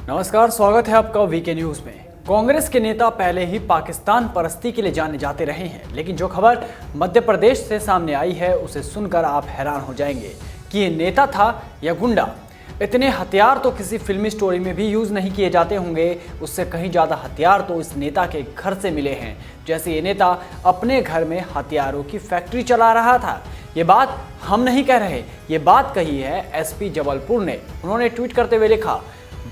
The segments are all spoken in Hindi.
नमस्कार, स्वागत है आपका वीके न्यूज में। कांग्रेस के नेता पहले ही पाकिस्तान परस्ती के लिए जाने जाते रहे हैं, लेकिन जो खबर मध्य प्रदेश से सामने आई है उसे सुनकर आप हैरान हो जाएंगे कि ये नेता था या गुंडा। इतने हथियार तो किसी फिल्मी स्टोरी में भी यूज नहीं किए जाते होंगे, उससे कहीं ज्यादा हथियार तो इस नेता के घर से मिले हैं। जैसे ये नेता अपने घर में हथियारों की फैक्ट्री चला रहा था। ये बात हम नहीं कह रहे, ये बात कही है एसपी जबलपुर ने। उन्होंने ट्वीट करते हुए लिखा,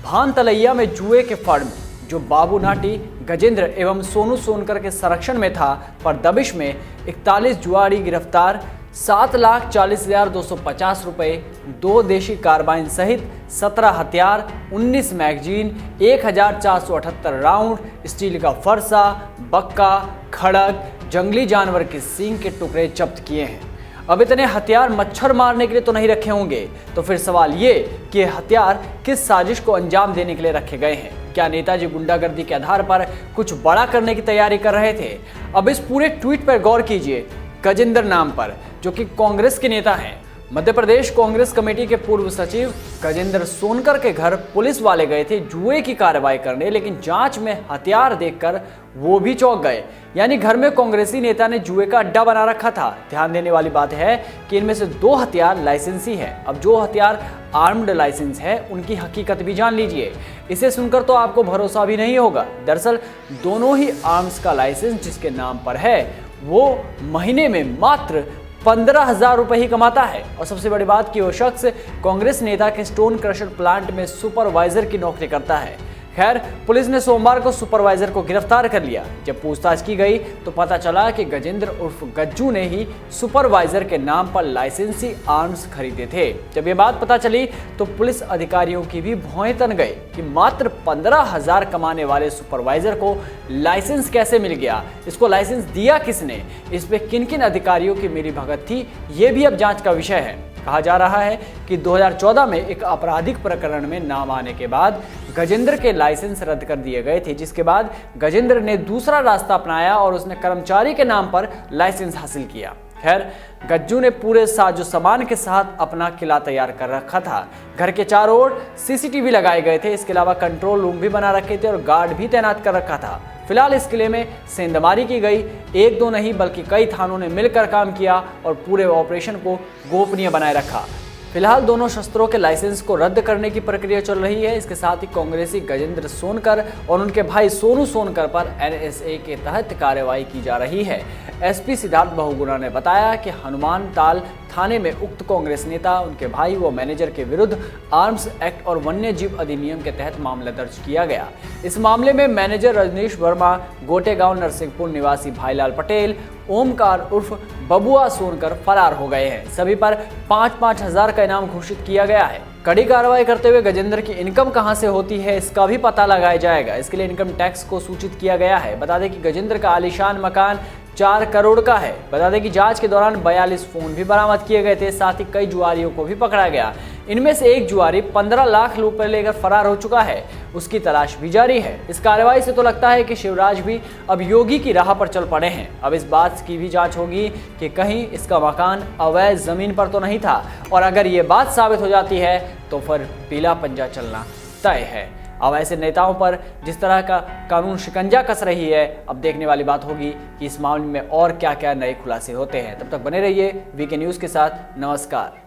भान तलैया में जुए के फर्म जो बाबू नाटी, गजेंद्र एवं सोनू सोनकर के संरक्षण में था, पर दबिश में 41 जुआरी गिरफ्तार, 7,40,250 रुपए, 2 देशी कार्बाइन सहित 17 हथियार, 19 मैगजीन, 1,478 राउंड, स्टील का फरसा, बक्का, खड़ग, जंगली जानवर के सींग के टुकड़े जब्त किए हैं। अब इतने हथियार मच्छर मारने के लिए तो नहीं रखे होंगे, तो फिर सवाल ये कि हथियार किस साजिश को अंजाम देने के लिए रखे गए हैं? क्या नेताजी गुंडागर्दी के आधार पर कुछ बड़ा करने की तैयारी कर रहे थे? अब इस पूरे ट्वीट पर गौर कीजिए। गजेंद्र नाम पर, जो कि कांग्रेस के नेता हैं। मध्य प्रदेश कांग्रेस कमेटी के पूर्व सचिव गजेंद्र सोनकर के घर पुलिस वाले गए थे जुए की कार्रवाई करने, लेकिन जांच में हथियार देखकर वो भी चौंक गए। यानी घर में कांग्रेसी नेता ने जुए का अड्डा बना रखा था। ध्यान देने वाली बात है कि इनमें से 2 हथियार लाइसेंसी है। अब जो हथियार आर्म्ड लाइसेंस है उनकी हकीकत भी जान लीजिए। इसे सुनकर तो आपको भरोसा भी नहीं होगा। दरअसल दोनों ही आर्म्स का लाइसेंस जिसके नाम पर है वो महीने में मात्र 15,000 रुपए ही कमाता है। और सबसे बड़ी बात कि वो शख्स कांग्रेस नेता के स्टोन क्रशर प्लांट में सुपरवाइजर की नौकरी करता है। खैर, पुलिस ने सोमवार को सुपरवाइजर को गिरफ्तार कर लिया। जब पूछताछ की गई तो पता चला कि गजेंद्र उर्फ गज्जू ने ही सुपरवाइजर के नाम पर लाइसेंसी आर्म्स खरीदे थे। जब ये बात पता चली तो पुलिस अधिकारियों की भी भौहें तन गई कि मात्र 15,000 कमाने वाले सुपरवाइजर को लाइसेंस कैसे मिल गया, इसको लाइसेंस दिया किसने, इस पे किन किन अधिकारियों की मिलीभगत थी, ये भी अब जांच का विषय है। कहा जा रहा है कि 2014 में एक आपराधिक प्रकरण में नाम आने के बाद गजेंद्र के लाइसेंस रद्द कर दिए गए थे, जिसके बाद गजेंद्र ने दूसरा रास्ता अपनाया और उसने कर्मचारी के नाम पर लाइसेंस हासिल किया। खैर, गज्जू ने पूरे साजो सामान के साथ अपना किला तैयार कर रखा था। घर के चारों ओर सीसीटीवी लगाए गए थे। इसके अलावा कंट्रोल रूम भी बना रखे थे और गार्ड भी तैनात कर रखा था। फिलहाल इस किले में सेंधमारी की गई। 1-2 नहीं बल्कि कई थानों ने मिलकर काम किया और पूरे ऑपरेशन को गोपनीय बनाए रखा। फिलहाल दोनों शस्त्रों के लाइसेंस को रद्द करने की प्रक्रिया चल रही है। इसके साथ ही कांग्रेसी गजेंद्र सोनकर और उनके भाई सोनू सोनकर पर NSA के तहत कार्रवाई की जा रही है। एसपी सिद्धार्थ बहुगुणा ने बताया कि हनुमान ताल थाने में उक्त कांग्रेस नेता, उनके भाई व मैनेजर के विरुद्ध आर्म्स एक्ट और वन्य जीव अधिनियम के तहत मामला दर्ज किया गया। इस मामले में मैनेजर रजनीश वर्मा, गोटेगांव नरसिंहपुर निवासी भाईलाल पटेल, ओमकार उर्फ बबुआ सोनकर फरार हो गए हैं। सभी पर 5-5 हजार का इनाम घोषित किया गया है। कड़ी कार्रवाई करते हुए गजेंद्र की इनकम कहां से होती है इसका भी पता लगाया जाएगा। इसके लिए इनकम टैक्स को सूचित किया गया है। बता दें कि गजेंद्र का आलीशान मकान 4 करोड़ का है। बता दें कि जांच के दौरान 42 फोन भी बरामद किए गए थे। साथ ही कई जुआरियों को भी पकड़ा गया। इनमें से एक जुआरी 15 लाख रुपए लेकर फरार हो चुका है, उसकी तलाश भी जारी है। इस कार्रवाई से तो लगता है कि शिवराज भी अब योगी की राह पर चल पड़े हैं। अब इस बात की भी जांच होगी कि कहीं इसका मकान अवैध जमीन पर तो नहीं था, और अगर ये बात साबित हो जाती है तो फिर पीला पंजा चलना तय है। अब ऐसे नेताओं पर जिस तरह का कानून शिकंजा कस रही है, अब देखने वाली बात होगी कि इस मामले में और क्या क्या नए खुलासे होते हैं। तब तक बने रहिए वीके न्यूज़ के साथ। नमस्कार।